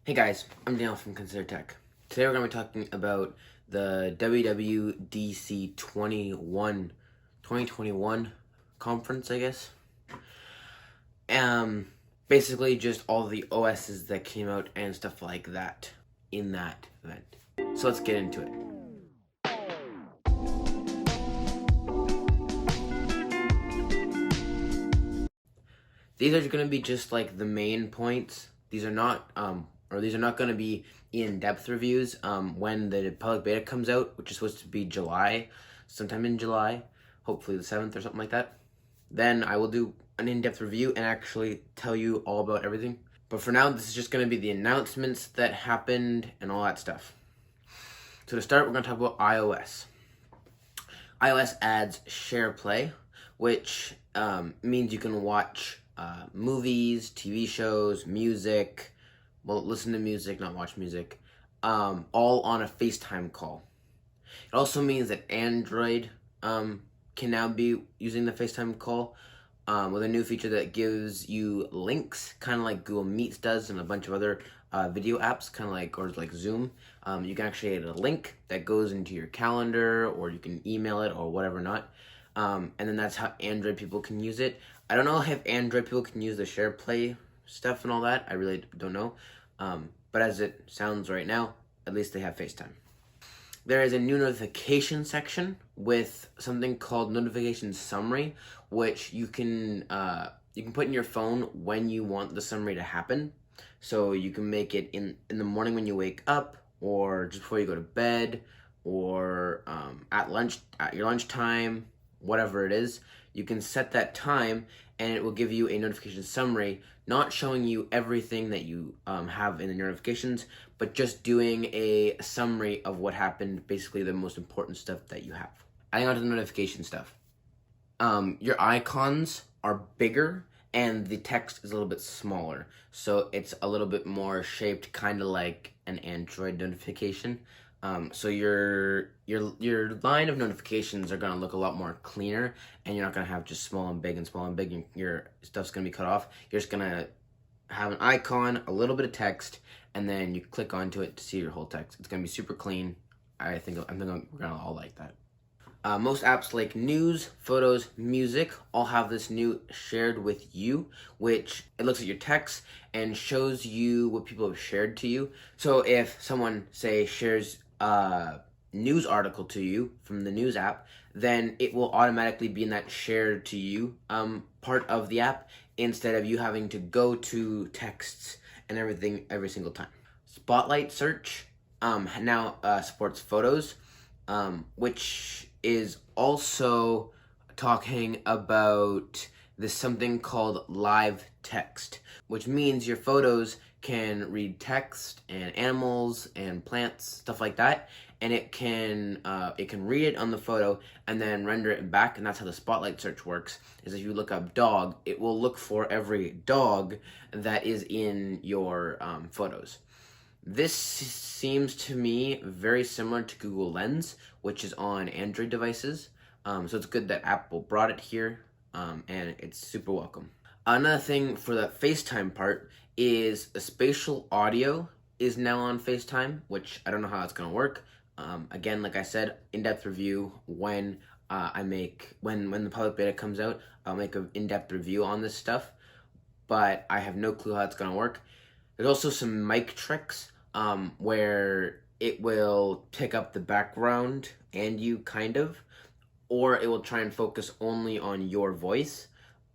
Hey guys, I'm Daniel from Consider Tech. Today we're going to be talking about the WWDC 2021 conference, I guess. Basically just all the OSs that came out and stuff like that in that event. So let's get into it. These are going to be just like the main points. These are not going to be in-depth reviews when the public beta comes out, which is supposed to be July, sometime in July, hopefully the 7th or something like that. Then I will do an in-depth review and actually tell you all about everything. But for now, this is just going to be the announcements that happened and all that stuff. So to start, we're going to talk about iOS. iOS adds Share Play, which means you can watch movies, TV shows, music, listen to music, not watch music, all on a FaceTime call. It also means that Android can now be using the FaceTime call with a new feature that gives you links, kind of like Google Meets does and a bunch of other video apps, kind of like Zoom. You can actually add a link that goes into your calendar, or you can email it or whatever not. And then that's how Android people can use it. I don't know if Android people can use the Share Play stuff and all that. I really don't know. But as it sounds right now, at least they have FaceTime. There is a new notification section with something called Notification Summary, which you can put in your phone when you want the summary to happen. So you can make it in the morning when you wake up, or just before you go to bed, or at your lunchtime, whatever it is. You can set that time and it will give you a notification summary, not showing you everything that you have in the notifications, but just doing a summary of what happened, basically the most important stuff that you have. Adding on to the notification stuff. Your icons are bigger and the text is a little bit smaller. So it's a little bit more shaped kind of like an Android notification. So your line of notifications are going to look a lot more cleaner, and you're not going to have just small and big and small and big, and your stuff's going to be cut off. You're just going to have an icon, a little bit of text, and then you click onto it to see your whole text. It's going to be super clean. I think we're going to all like that. Most apps like news, photos, music all have this new shared with you, which it looks at your text and shows you what people have shared to you. So if someone, say, shares a news article to you from the news app, then it will automatically be in that shared to you part of the app, instead of you having to go to texts and everything every single time. Spotlight search now supports photos, which is also talking about this something called live text, which means your photos can read text and animals and plants, stuff like that, and it can read it on the photo and then render it back. And that's how the spotlight search works, is if you look up dog, it will look for every dog that is in your photos. This seems to me very similar to Google Lens, which is on Android devices. So it's good that Apple brought it here, and it's super welcome. Another thing for the FaceTime part is the spatial audio is now on FaceTime, which I don't know how it's going to work. Again, like I said, in-depth review when when the public beta comes out. I'll make an in-depth review on this stuff, but I have no clue how it's going to work. There's also some mic tricks where it will pick up the background and you kind of, or it will try and focus only on your voice,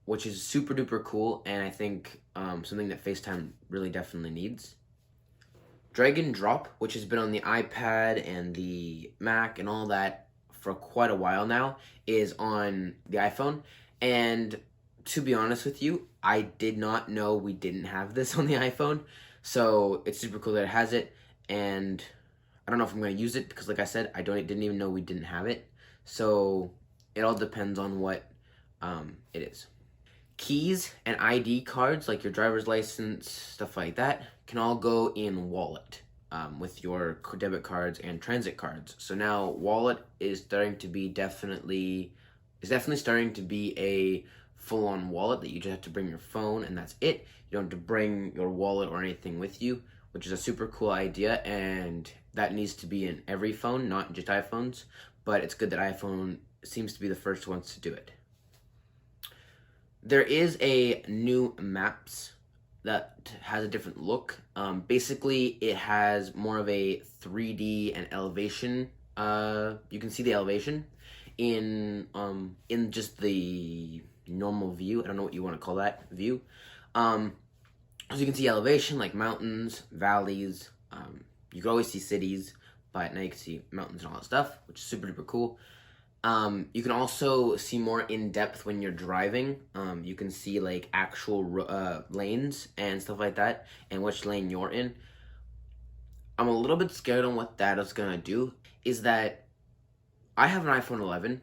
which is super duper cool, and I think something that FaceTime really definitely needs. Drag and drop, which has been on the iPad and the Mac and all that for quite a while now, is on the iPhone. And to be honest with you, I did not know we didn't have this on the iPhone. So it's super cool that it has it, and I don't know if I'm going to use it because, like I said, I didn't even know we didn't have it. So it all depends on what it is. Keys and ID cards, like your driver's license, stuff like that, can all go in Wallet with your debit cards and transit cards. So now Wallet is definitely starting to be a full-on wallet that you just have to bring your phone and that's it. You don't have to bring your wallet or anything with you, which is a super cool idea, and that needs to be in every phone, not just iPhones, but it's good that iPhone seems to be the first ones to do it. There is a new Maps that has a different look. Basically, it has more of a 3D and elevation. You can see the elevation in just the normal view. I don't know what you want to call that view. So you can see elevation like mountains, valleys. You can always see cities, but now you can see mountains and all that stuff, which is super duper cool. You can also see more in depth when you're driving. You can see like actual lanes and stuff like that, and which lane you're in. I'm a little bit scared on what that is gonna do. Is that I have an iPhone 11,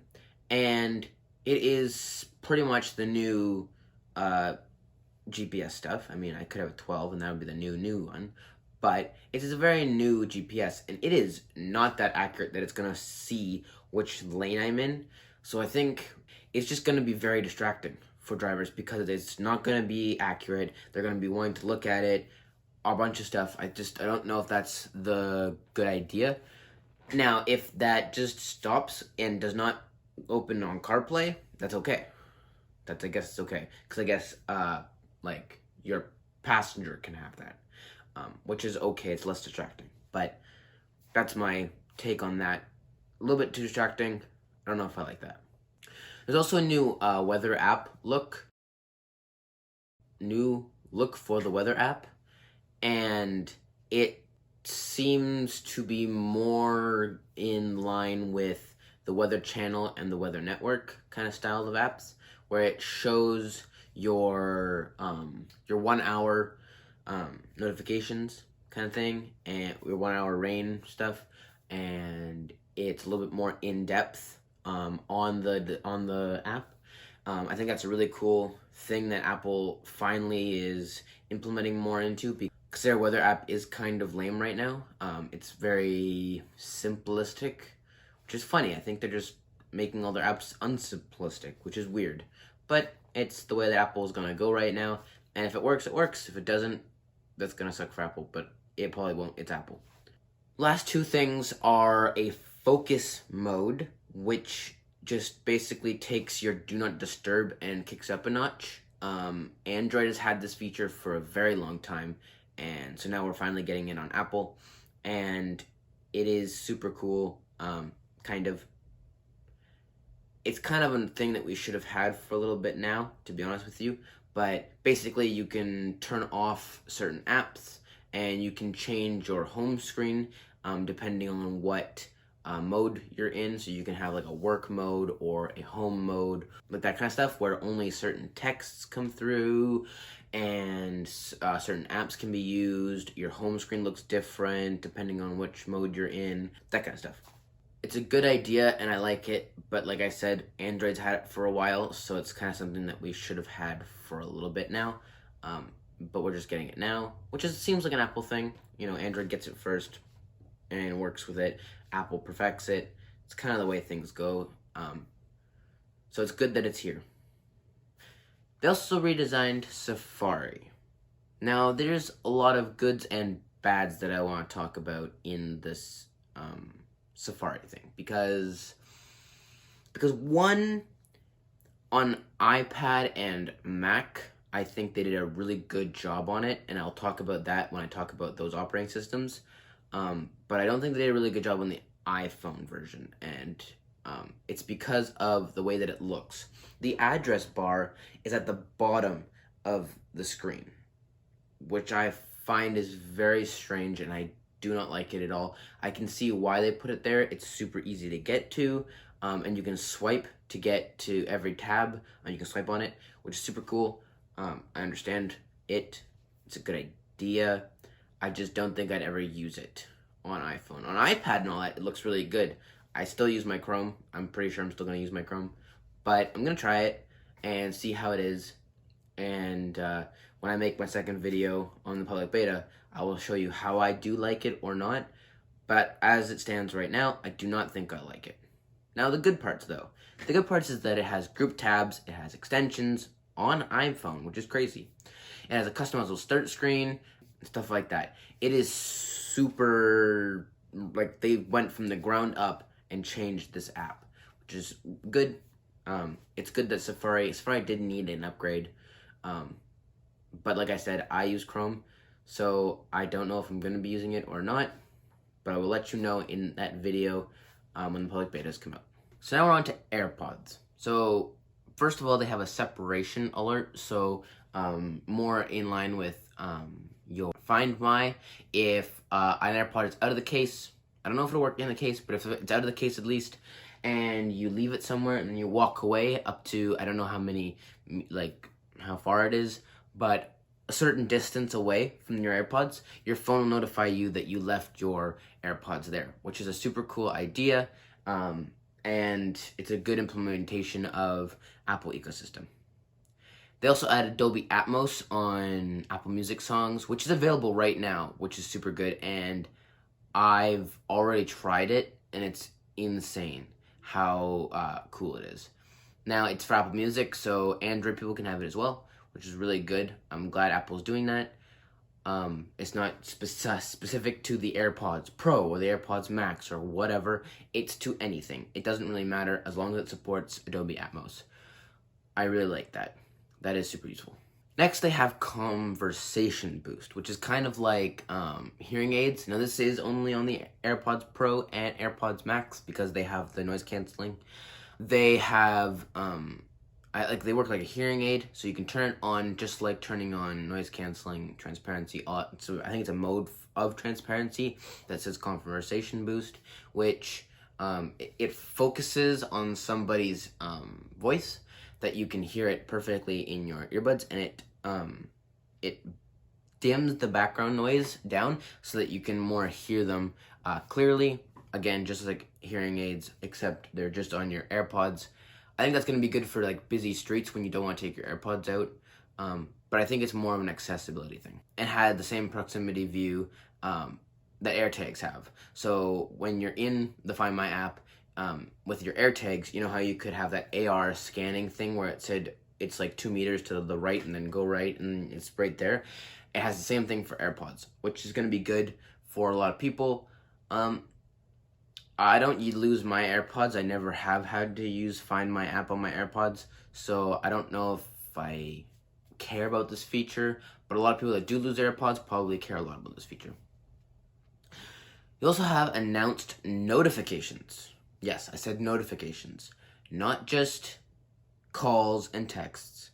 and it is pretty much the new GPS stuff. I mean, I could have a 12, and that would be the new one. But it is a very new GPS, and it is not that accurate that it's gonna see which lane I'm in. So I think it's just gonna be very distracting for drivers because it's not gonna be accurate. They're gonna be wanting to look at it, a bunch of stuff. I don't know if that's the good idea. Now, if that just stops and does not open on CarPlay, that's okay. I guess it's okay, because I guess like your passenger can have that. Which is okay, it's less distracting. But that's my take on that. A little bit too distracting. I don't know if I like that. There's also a new weather app look. New look for the weather app. And it seems to be more in line with the Weather Channel and the Weather Network kind of style of apps, where it shows your 1 hour notifications kind of thing, and your 1 hour rain stuff, and it's a little bit more in depth on the app. I think that's a really cool thing that Apple finally is implementing more into, because their weather app is kind of lame right now. It's very simplistic, which is funny. I think they're just making all their apps unsimplistic, which is weird, but it's the way that Apple is gonna go right now. And if it works, it works. If it doesn't, that's gonna suck for Apple, but it probably won't. It's Apple. Last two things are a focus mode, which just basically takes your do not disturb and kicks up a notch. Android has had this feature for a very long time, and so now we're finally getting it on Apple, and it is super cool. It's kind of a thing that we should have had for a little bit now, to be honest with you. But basically, you can turn off certain apps, and you can change your home screen depending on what mode you're in. So you can have like a work mode or a home mode, like that kind of stuff, where only certain texts come through and certain apps can be used. Your home screen looks different depending on which mode you're in, that kind of stuff. It's a good idea, and I like it, but like I said, Android's had it for a while, so it's kind of something that we should have had for a little bit now, but we're just getting it now, which seems like an Apple thing. You know, Android gets it first and works with it. Apple perfects it. It's kind of the way things go, so it's good that it's here. They also redesigned Safari. Now, there's a lot of goods and bads that I want to talk about in this Safari thing, because one, on iPad and Mac, I think they did a really good job on it, and I'll talk about that when I talk about those operating systems. But I don't think they did a really good job on the iPhone version, and it's because of the way that it looks. The address bar is at the bottom of the screen, which I find is very strange, and I do not like it at all. I can see why they put it there. It's super easy to get to, and you can swipe to get to every tab, and you can swipe on it, which is super cool. I understand it. It's a good idea. I just don't think I'd ever use it on iPhone. On iPad and all that, it looks really good. I still use my Chrome. I'm pretty sure I'm still going to use my Chrome. But I'm going to try it and see how it is. And when I make my second video on the public beta, I will show you how I do like it or not. But as it stands right now, I do not think I like it. Now, the good parts, though. The good parts is that it has group tabs, it has extensions on iPhone, which is crazy. It has a customizable start screen, stuff like that. It is super, like, they went from the ground up and changed this app, which is good. It's good that Safari did need an upgrade. But like I said, I use Chrome, so I don't know if I'm going to be using it or not, but I will let you know in that video when the public betas come out. So now we're on to AirPods. So first of all, they have a separation alert, so more in line with your Find My. If an AirPod is out of the case, I don't know if it'll work in the case, but if it's out of the case at least, and you leave it somewhere and then you walk away up to, I don't know how many, like how far it is, but a certain distance away from your AirPods, your phone will notify you that you left your AirPods there, which is a super cool idea, and it's a good implementation of Apple ecosystem. They also added Dolby Atmos on Apple Music songs, which is available right now, which is super good, and I've already tried it, and it's insane how cool it is. Now, it's for Apple Music, so Android people can have it as well, which is really good. I'm glad Apple's doing that. It's not specific to the AirPods Pro or the AirPods Max or whatever. It's to anything. It doesn't really matter as long as it supports Dolby Atmos. I really like that. That is super useful. Next, they have Conversation Boost, which is kind of like hearing aids. Now, this is only on the AirPods Pro and AirPods Max because they have the noise canceling. They have, they work like a hearing aid, so you can turn it on just like turning on noise canceling, transparency. So I think it's a mode of transparency that says Conversation Boost, which it focuses on somebody's voice, that you can hear it perfectly in your earbuds, and it dims the background noise down so that you can more hear them clearly. Again, just like hearing aids, except they're just on your AirPods. I think that's going to be good for like busy streets when you don't want to take your AirPods out. But I think it's more of an accessibility thing. It had the same proximity view that AirTags have. So when you're in the Find My app, with your AirTags, you know how you could have that AR scanning thing where it said it's like 2 meters to the right and then go right and it's right there. It has the same thing for AirPods, which is going to be good for a lot of people. I don't lose my AirPods. I never have had to use Find My app on my AirPods, so I don't know if I care about this feature, but a lot of people that do lose their AirPods probably care a lot about this feature. You also have announced notifications. Yes, I said notifications. Not just calls and texts,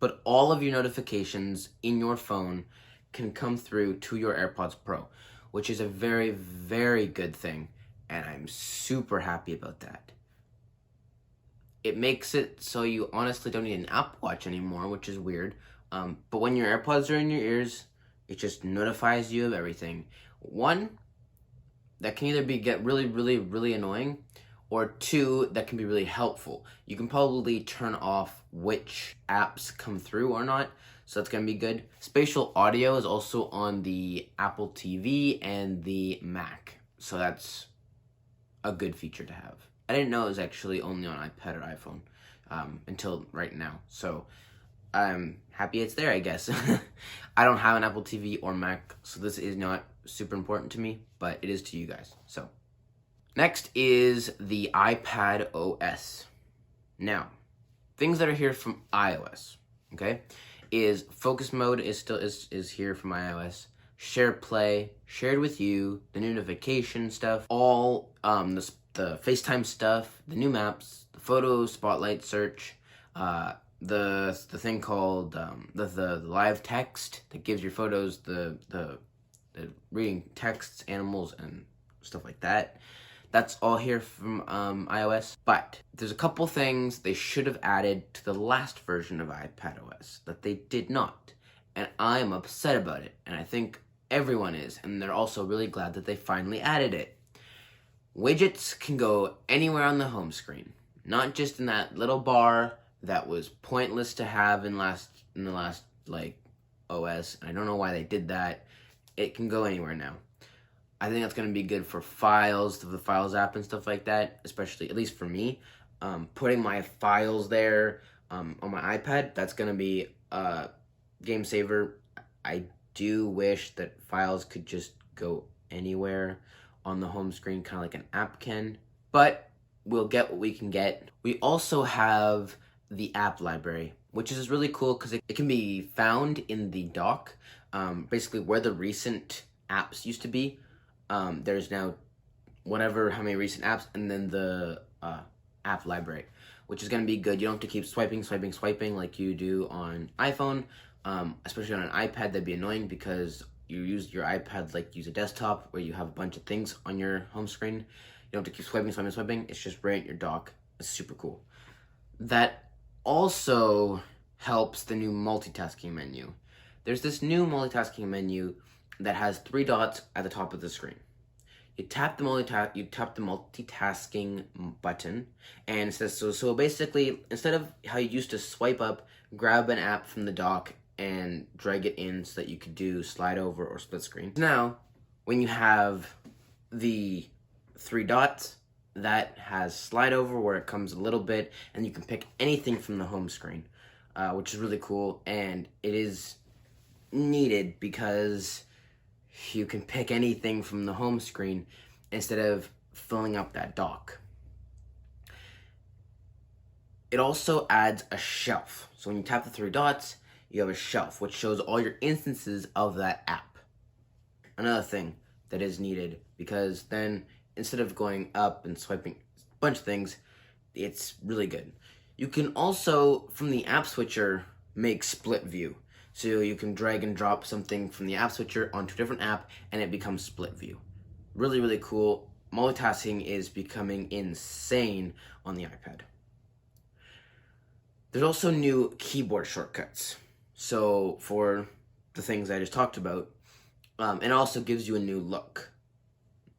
but all of your notifications in your phone can come through to your AirPods Pro, which is a very, very good thing, and I'm super happy about that. It makes it so you honestly don't need an Apple Watch anymore, which is weird, but when your AirPods are in your ears, it just notifies you of everything. One, that can either get really, really, really annoying, or two, that can be really helpful. You can probably turn off which apps come through or not, so that's going to be good. Spatial audio is also on the Apple TV and the Mac, so that's a good feature to have. I didn't know it was actually only on iPad or iPhone until right now, so I'm happy it's there, I guess. I don't have an Apple TV or Mac, so this is not super important to me, but it is to you guys. So next is the ipadOS. Now, things that are here from iOS, okay, is focus mode is here from iOS. Share Play, shared with you, the notification stuff, all the FaceTime stuff, the new maps, the photo spotlight search, the thing called the live text that gives your photos the reading texts, animals, and stuff like that. That's all here from iOS, but there's a couple things they should have added to the last version of ipadOS that they did not, and I'm upset about it, and I think everyone is, and they're also really glad that they finally added it. Widgets can go anywhere on the home screen, not just in that little bar that was pointless to have in the last like OS. I don't know why they did that. It can go anywhere now. I think that's going to be good for files, the Files app and stuff like that, especially, at least for me. Putting my files there on my iPad, that's going to be a game saver. I do wish that files could just go anywhere on the home screen, kind of like an app can, but we'll get what we can get. We also have the app library, which is really cool because it can be found in the dock, basically where the recent apps used to be. There's now how many recent apps, and then the app library, which is going to be good. You don't have to keep swiping like you do on iPhone, especially on an iPad. That'd be annoying because you use your iPad like use a desktop where you have a bunch of things on your home screen. You don't have to keep swiping. It's just right at your dock. It's super cool. That also helps the new multitasking menu. There's this new multitasking menu that has 3 dots at the top of the screen. You tap the multitasking button, and it says so basically, instead of how you used to swipe up, grab an app from the dock and drag it in so that you could do slide over or split screen. Now, when you have the 3 dots, that has slide over where it comes a little bit, and you can pick anything from the home screen, which is really cool, and it is needed because you can pick anything from the home screen instead of filling up that dock. It also adds a shelf. So when you tap the 3 dots, you have a shelf, which shows all your instances of that app. Another thing that is needed, because then instead of going up and swiping a bunch of things, it's really good. You can also, from the app switcher, make split view. So you can drag and drop something from the app switcher onto a different app and it becomes split view. Really, really cool. Multitasking is becoming insane on the iPad. There's also new keyboard shortcuts. So for the things I just talked about, it also gives you a new look.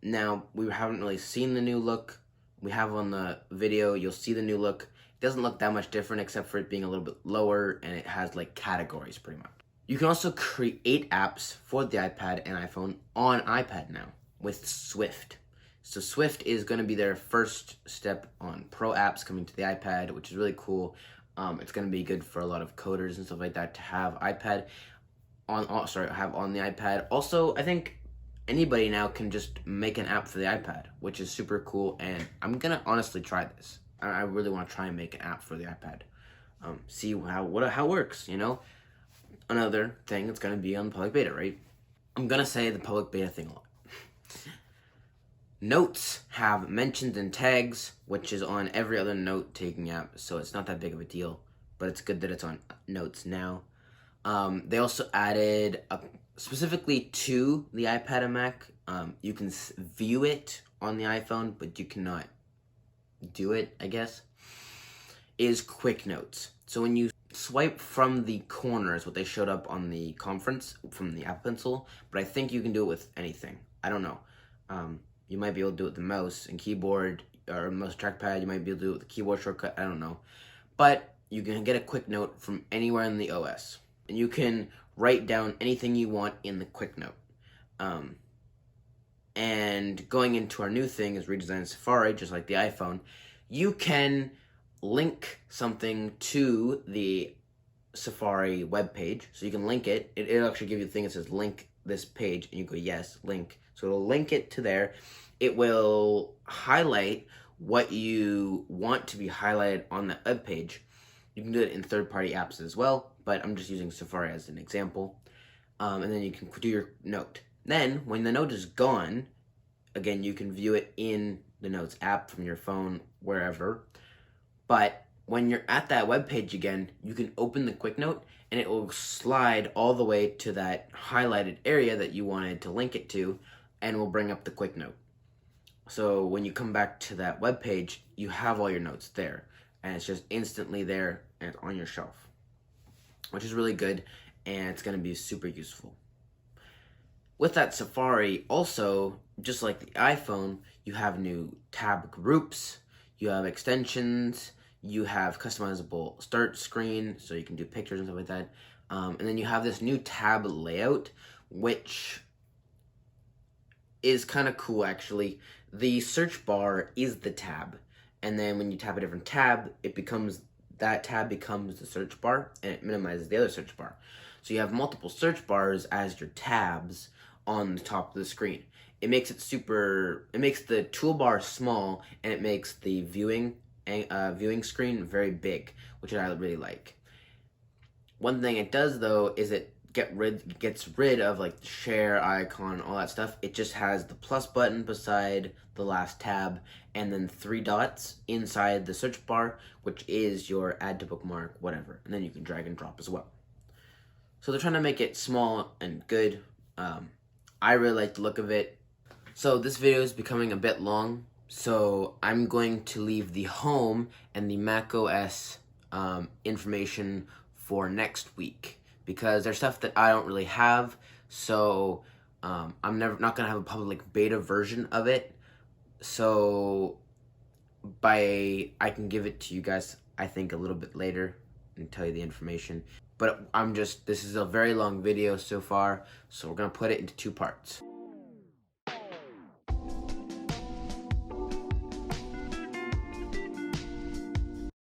Now, we haven't really seen the new look. We have on the video, you'll see the new look. It doesn't look that much different except for it being a little bit lower, and it has like categories pretty much. You can also create apps for the iPad and iPhone on iPad now with Swift. So Swift is going to be their first step on pro apps coming to the iPad, which is really cool. It's going to be good for a lot of coders and stuff like that to have have on the iPad. Also, I think anybody now can just make an app for the iPad, which is super cool, and I'm going to honestly try this. I really want to try and make an app for the iPad. See how it works, you know? Another thing that's going to be on the public beta, right? I'm going to say the public beta thing a lot. Notes have mentions and tags, which is on every other note-taking app, so it's not that big of a deal, but it's good that it's on Notes now. They also added, specifically to the iPad and Mac, you can view it on the iPhone, but you cannot do it, I guess, is Quick Notes. So when you swipe from the corners, what they showed up on the conference from the Apple Pencil, but I think you can do it with anything. I don't know. You might be able to do it with the mouse and keyboard, or mouse trackpad. You might be able to do it with the keyboard shortcut. I don't know. But you can get a quick note from anywhere in the OS. And you can write down anything you want in the quick note. And going into our new thing is redesigned Safari, just like the iPhone. You can link something to the Safari webpage. So you can link it. It'll actually give you the thing that says link this page, and you go, yes, link. So it'll link it to there. It will highlight what you want to be highlighted on that web page. You can do it in third-party apps as well, but I'm just using Safari as an example. And then you can do your note. Then, when the note is gone, again, you can view it in the Notes app from your phone, wherever. But when you're at that web page again, you can open the quick note, and it will slide all the way to that highlighted area that you wanted to link it to, and will bring up the quick note. So when you come back to that web page, you have all your notes there, and it's just instantly there and on your shelf, which is really good, and it's going to be super useful. With that Safari, also, just like the iPhone, you have new tab groups, you have extensions, you have customizable start screen, so you can do pictures and stuff like that. And then you have this new tab layout, which is kind of cool, actually. The search bar is the tab, and then when you tap a different tab, that tab becomes the search bar, and it minimizes the other search bar. So you have multiple search bars as your tabs on the top of the screen. It makes the toolbar small, and it makes the viewing screen very big, which I really like. One thing it does though is it gets rid of like the share icon, all that stuff. It just has the plus button beside the last tab, and then 3 dots inside the search bar, which is your add to bookmark, whatever. And then you can drag and drop as well. So they're trying to make it small and good. I really like the look of it. So this video is becoming a bit long, so I'm going to leave the home and the macOS information for next week, because there's stuff that I don't really have, so I'm not gonna have a public beta version of it. So I can give it to you guys, I think, a little bit later and tell you the information. But this is a very long video so far, so we're gonna put it into 2 parts.